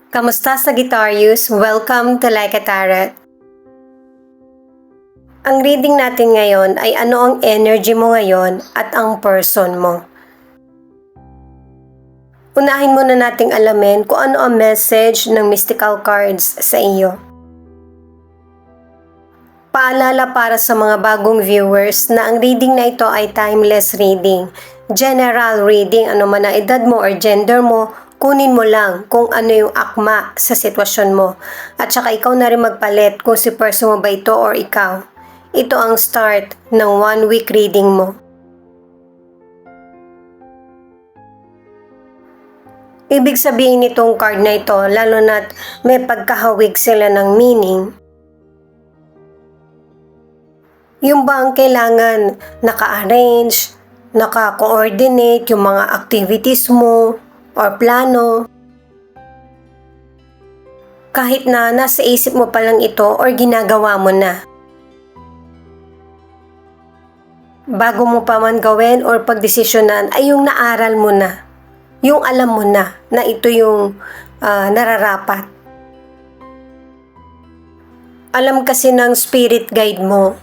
Kamusta Sagittarius? Welcome to Like a Tarot. Ang reading natin ngayon ay ano ang energy mo ngayon at ang person mo. Unahin muna nating alamin kung ano ang message ng mystical cards sa iyo. Paalala para sa mga bagong viewers na ang reading na ito ay timeless reading. General reading, ano man ang edad mo or gender mo, kunin mo lang kung ano yung akma sa sitwasyon mo. At saka ikaw na rin magpalit kung si person mo ba ito or ikaw. Ito ang start ng 1 week reading mo. Ibig sabihin nitong card na ito, lalo na't may pagkahawig sila ng meaning, yung bang kailangan naka-arrange, naka-coordinate yung mga activities mo or plano. Kahit na nasa isip mo pa lang ito or ginagawa mo na. Bago mo pa man gawin or pagdesisyonan ay yung naaral mo na. Yung alam mo na ito yung nararapat. Alam kasi ng spirit guide mo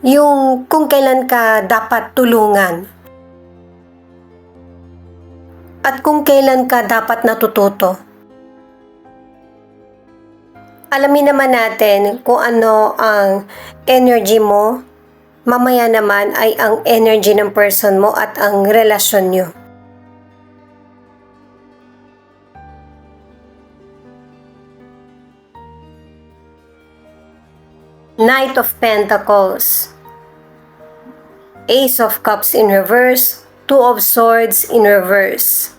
yung kung kailan ka dapat tulungan at kung kailan ka dapat natututo. Alamin naman natin kung ano ang energy mo, mamaya naman ay ang energy ng person mo at ang relasyon nyo. Knight of Pentacles, Ace of Cups in reverse, Two of Swords in reverse.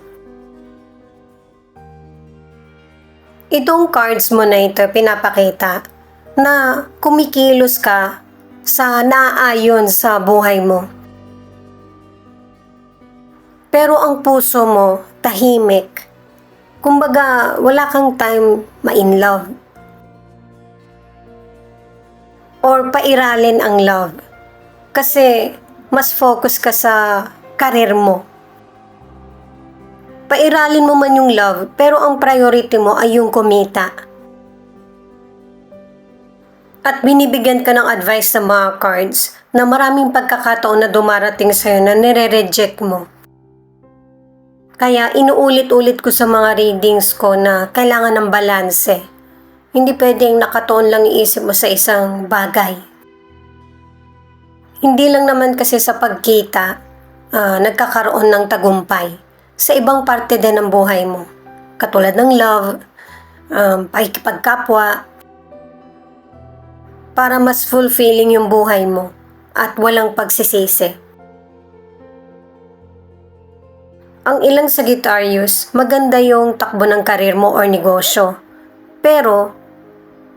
Itong cards mo na ito pinapakita na kumikilos ka sa naaayon sa buhay mo. Pero ang puso mo tahimik. Kumbaga wala kang time ma-in love. Or pairalin ang love. Kasi mas focus ka sa karir mo. Pairalin mo man yung love, pero ang priority mo ay yung kumita. At binibigyan ka ng advice sa mga cards na maraming pagkakataon na dumarating sa'yo na nire-reject mo. Kaya inuulit-ulit ko sa mga readings ko na kailangan ng balanse. Hindi pwedeng nakatuon lang iisip mo sa isang bagay. Hindi lang naman kasi sa pagkita, nagkakaroon ng tagumpay. Sa ibang parte din ng buhay mo. Katulad ng love, pakikipagkapwa, para mas fulfilling yung buhay mo at walang pagsisisi. Ang ilang Sagittarius, maganda yung takbo ng karir mo or negosyo. Pero,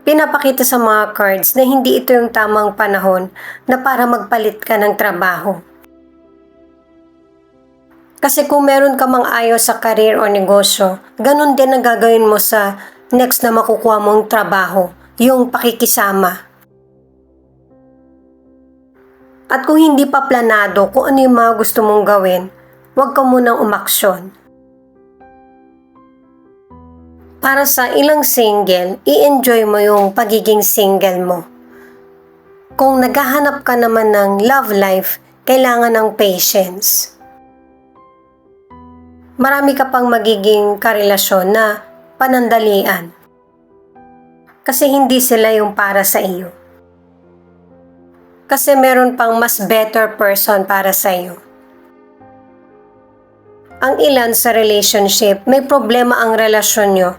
pinapakita sa mga cards na hindi ito yung tamang panahon na para magpalit ka ng trabaho. Kasi kung meron ka mang ayaw sa career o negosyo, ganun din ang gagawin mo sa next na makukuha mong trabaho, yung pakikisama. At kung hindi pa planado kung ano yung mga gusto mong gawin, huwag ka munang umaksyon. Para sa ilang single, i-enjoy mo yung pagiging single mo. Kung naghahanap ka naman ng love life, kailangan ng patience. Marami ka pang magiging karelasyon na panandalian. Kasi hindi sila yung para sa iyo. Kasi meron pang mas better person para sa iyo. Ang ilan sa relationship, may problema ang relasyon nyo,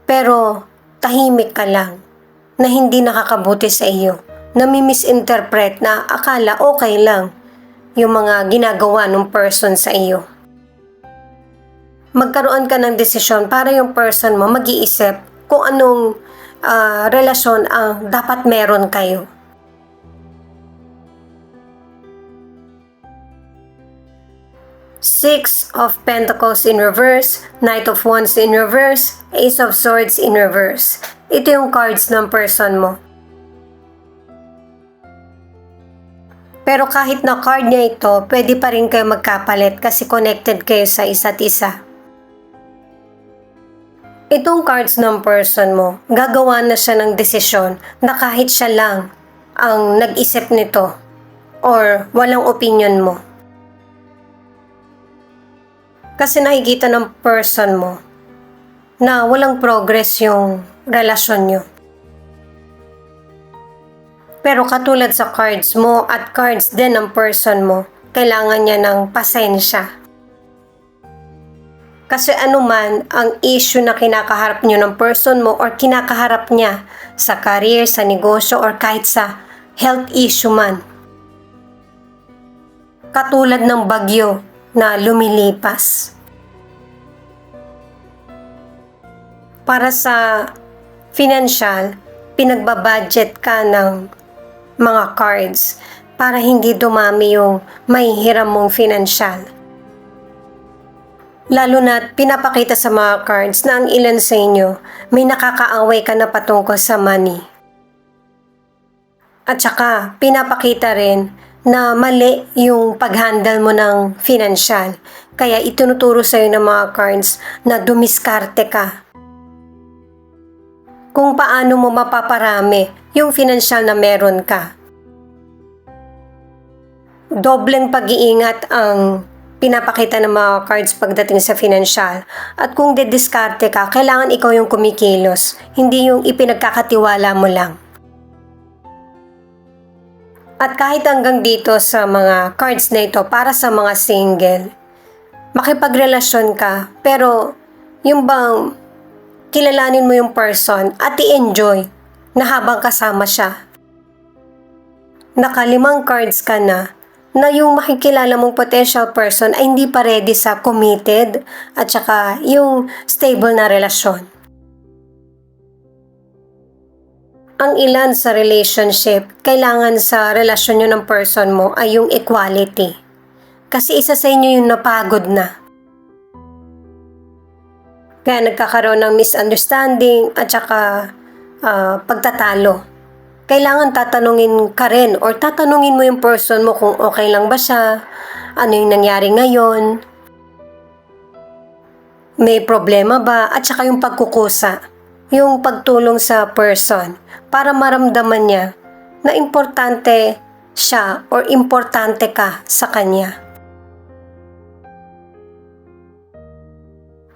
pero tahimik ka lang, na hindi nakakabuti sa iyo, na misinterpret na akala okay lang yung mga ginagawa ng person sa iyo. Magkaroon ka ng desisyon para yung person mo mag-iisip kung anong relasyon ang dapat meron kayo. Six of Pentacles in reverse, Knight of Wands in reverse, Ace of Swords in reverse. Ito yung cards ng person mo. Pero kahit na card niya ito, pwede pa rin kayo magkapalit kasi connected kayo sa isa't isa. Itong cards ng person mo, gagawa na siya ng desisyon na kahit siya lang ang nag-isip nito or walang opinion mo. Kasi nakikita ng person mo na walang progress yung relasyon nyo. Pero katulad sa cards mo at cards din ng person mo, kailangan niya ng pasensya. Kasi anuman ang issue na kinakaharap nyo ng person mo or kinakaharap niya sa career, sa negosyo, or kahit sa health issue man. Katulad ng bagyo na lumilipas. Para sa financial, pinagbabudget ka ng mga cards para hindi dumami yung mahihiram mong financial. Lalo na't pinapakita sa mga cards na ang ilan sa inyo may nakakaaway ka na patungkol sa money. At saka pinapakita rin na mali yung pag-handle mo ng financial. Kaya itinuturo sa'yo ng mga cards na dumiskarte ka. Kung paano mo mapaparami yung financial na meron ka. Dobleng pag-iingat ang pinapakita ng mga cards pagdating sa financial. At kung didiskarte ka, kailangan ikaw yung kumikilos, hindi yung ipinagkakatiwala mo lang. At kahit hanggang dito sa mga cards na ito para sa mga single, makipagrelasyon ka, pero yung bang kilalanin mo yung person at i-enjoy na habang kasama siya. Nakalimang cards ka na yung makikilala mong potential person ay hindi pa ready sa committed at saka yung stable na relasyon. Ang ilan sa relationship, kailangan sa relasyon nyo ng person mo ay yung equality. Kasi isa sa inyo yung napagod na. Kaya nagkakaroon ng misunderstanding at saka pagtatalo. Kailangan tatanungin ka rin or tatanungin mo yung person mo kung okay lang ba siya, ano yung nangyari ngayon, may problema ba, at saka yung pagkukusa, yung pagtulong sa person para maramdaman niya na importante siya or importante ka sa kanya.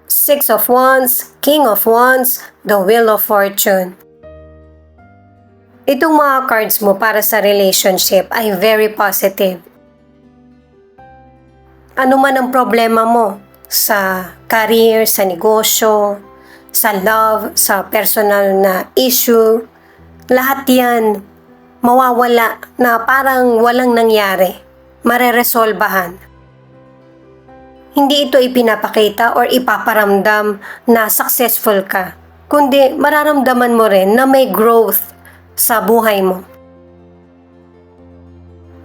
Six of Wands, King of Wands, the Wheel of Fortune. Itong mga cards mo para sa relationship ay very positive. Ano man ang problema mo sa career, sa negosyo, sa love, sa personal na issue, lahat yan mawawala na parang walang nangyari, mareresolbahan. Hindi ito ipinapakita or ipaparamdam na successful ka, kundi mararamdaman mo rin na may growth sa buhay mo.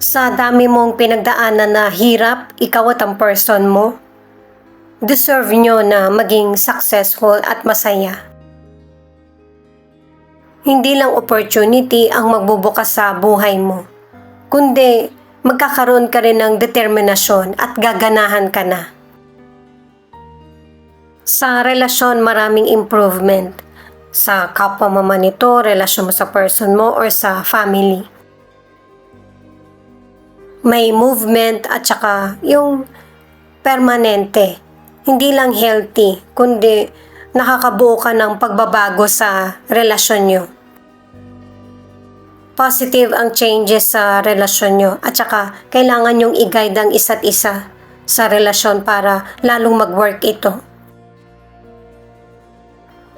Sa dami mong pinagdaanan na hirap, ikaw at ang person mo, deserve nyo na maging successful at masaya. Hindi lang opportunity ang magbubukas sa buhay mo, kundi magkakaroon ka rin ng determinasyon at gaganahan ka na. Sa relasyon, maraming improvement. Sa kapwa mo man ito, relasyon mo sa person mo, or sa family. May movement at saka yung permanente. Hindi lang healthy, kundi nakakabuo ka ng pagbabago sa relasyon nyo. Positive ang changes sa relasyon nyo at saka kailangan nyong i-guide ang isa't isa sa relasyon para lalong mag-work ito.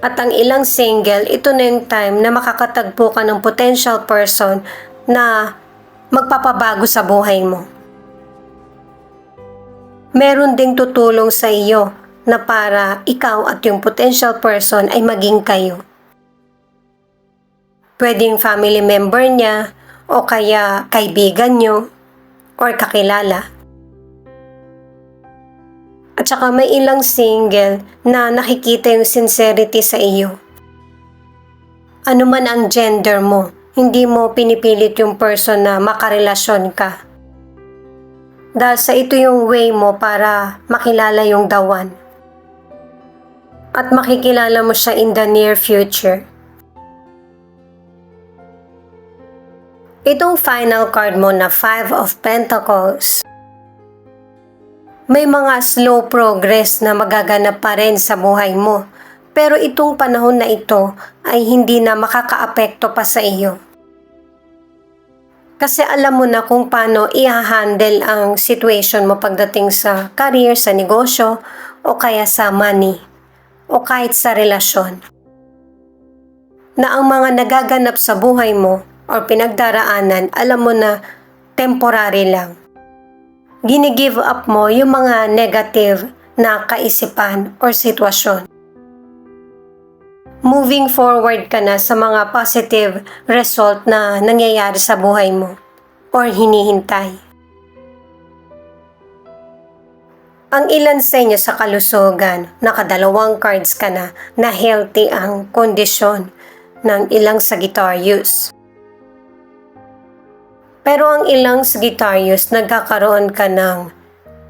At ang ilang single, ito na yung time na makakatagpo ka ng potential person na magpapabago sa buhay mo. Meron ding tutulong sa iyo na para ikaw at yung potential person ay maging kayo. Pwedeng family member niya o kaya kaibigan nyo or kakilala. At saka may ilang single na nakikita yung sincerity sa iyo. Ano man ang gender mo, hindi mo pinipilit yung person na makarelasyon ka. Dahil sa ito yung way mo para makilala yung the one. at makikilala mo siya in the near future. Itong final card mo na Five of Pentacles, may mga slow progress na magaganap pa rin sa buhay mo. Pero itong panahon na ito ay hindi na makakaapekto pa sa iyo. Kasi alam mo na kung paano i-handle ang situation mo pagdating sa career, sa negosyo, o kaya sa money, o kahit sa relasyon. Na ang mga nagaganap sa buhay mo o pinagdaraanan, alam mo na temporary lang. Gini-give up mo yung mga negative na kaisipan or sitwasyon. Moving forward ka na sa mga positive result na nangyayari sa buhay mo or hinihintay. Ang ilan sa inyo sa kalusugan, nakadalawang cards ka na healthy ang kondisyon ng ilang Sagittarius. Pero ang ilang Sagittarius, nagkakaroon ka ng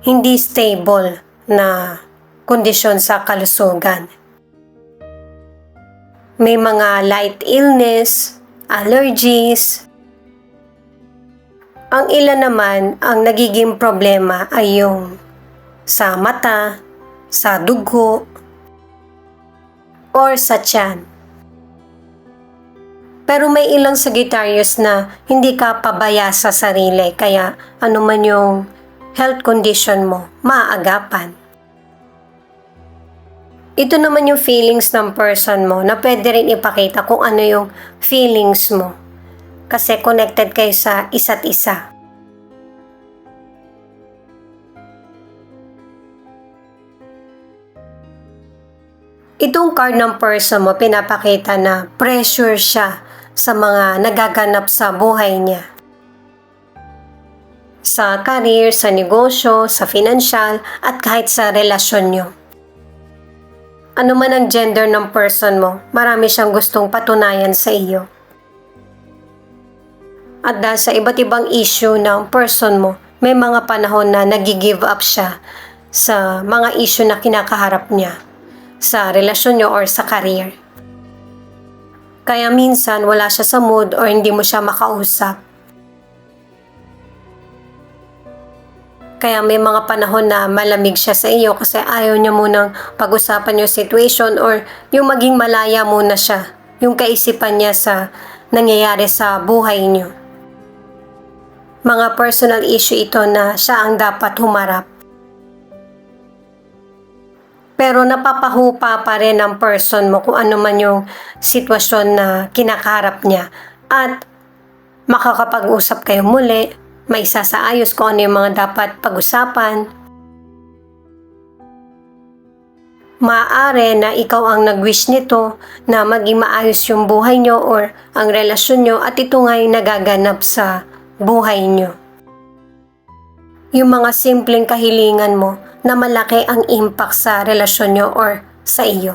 hindi stable na kondisyon sa kalusugan. May mga light illness, allergies. Ang ilan naman, ang nagiging problema ay yung sa mata, sa dugo, or sa tiyan. Pero may ilang Sagittarius na hindi ka pabaya sa sarili, kaya ano man yung health condition mo, maaagapan. Ito naman yung feelings ng person mo na pwede rin ipakita kung ano yung feelings mo. Kasi connected kayo sa isa't isa. Itong card ng person mo, pinapakita na pressure siya sa mga nagaganap sa buhay niya. Sa career, sa negosyo, sa financial, at kahit sa relasyon niyo. Ano man ang gender ng person mo, marami siyang gustong patunayan sa iyo. At dahil sa iba't ibang issue ng person mo, may mga panahon na nag-give up siya sa mga issue na kinakaharap niya sa relasyon niyo or sa career. Kaya minsan wala siya sa mood or hindi mo siya makausap. Kaya may mga panahon na malamig siya sa iyo kasi ayaw niya munang pag-usapan yung situation or yung maging malaya muna siya, yung kaisipan niya sa nangyayari sa buhay niyo. Mga personal issue ito na siya ang dapat humarap. Pero napapahupa pa rin ang person mo kung ano man yung sitwasyon na kinakaharap niya at makakapag-usap kayo muli. May isasaayos kung ano yung mga dapat pag-usapan. Maaari na ikaw ang nag-wish nito na maging maayos yung buhay nyo or ang relasyon nyo at ito nga'y nagaganap sa buhay nyo. Yung mga simpleng kahilingan mo na malaki ang impact sa relasyon nyo or sa iyo.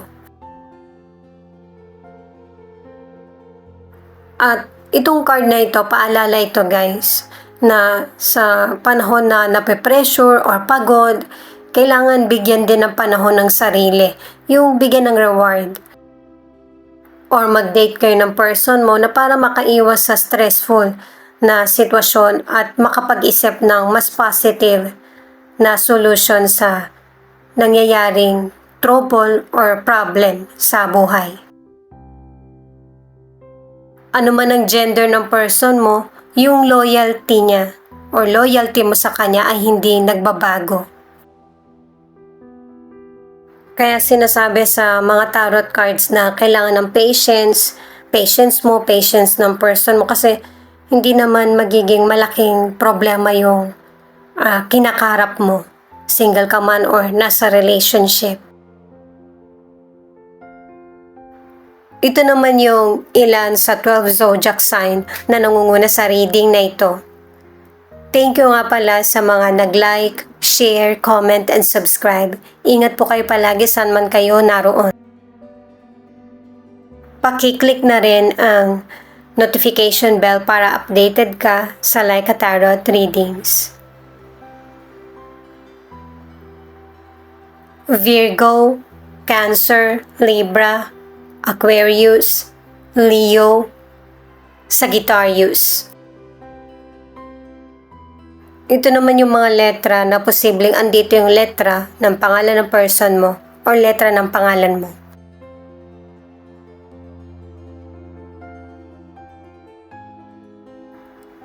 At itong card na ito, paalala ito guys, na sa panahon na nape-pressure or pagod, kailangan bigyan din ng panahon ng sarili, yung bigyan ng reward. Or mag-date kayo ng person mo na para makaiwas sa stressful na sitwasyon at makapag-isip ng mas positive na solution sa nangyayaring trouble or problem sa buhay. Ano man ang gender ng person mo, yung loyalty niya or loyalty mo sa kanya ay hindi nagbabago. Kaya sinasabi sa mga tarot cards na kailangan ng patience mo, patience ng person mo kasi hindi naman magiging malaking problema yung kinakarap mo, single ka man or nasa relationship. Ito naman yung ilan sa 12 zodiac sign na nangunguna sa reading na ito. Thank you nga pala sa mga nag-like, share, comment, and subscribe. Ingat po kayo palagi saan man kayo naroon. Paki-click na rin ang notification bell para updated ka sa Laika Tarot readings. Virgo, Cancer, Libra, Aquarius, Leo, Sagittarius. Ito naman yung mga letra na posibleng andito yung letra ng pangalan ng person mo or letra ng pangalan mo.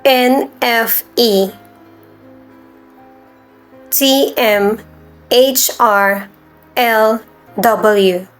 NFE, TM, HR, LW.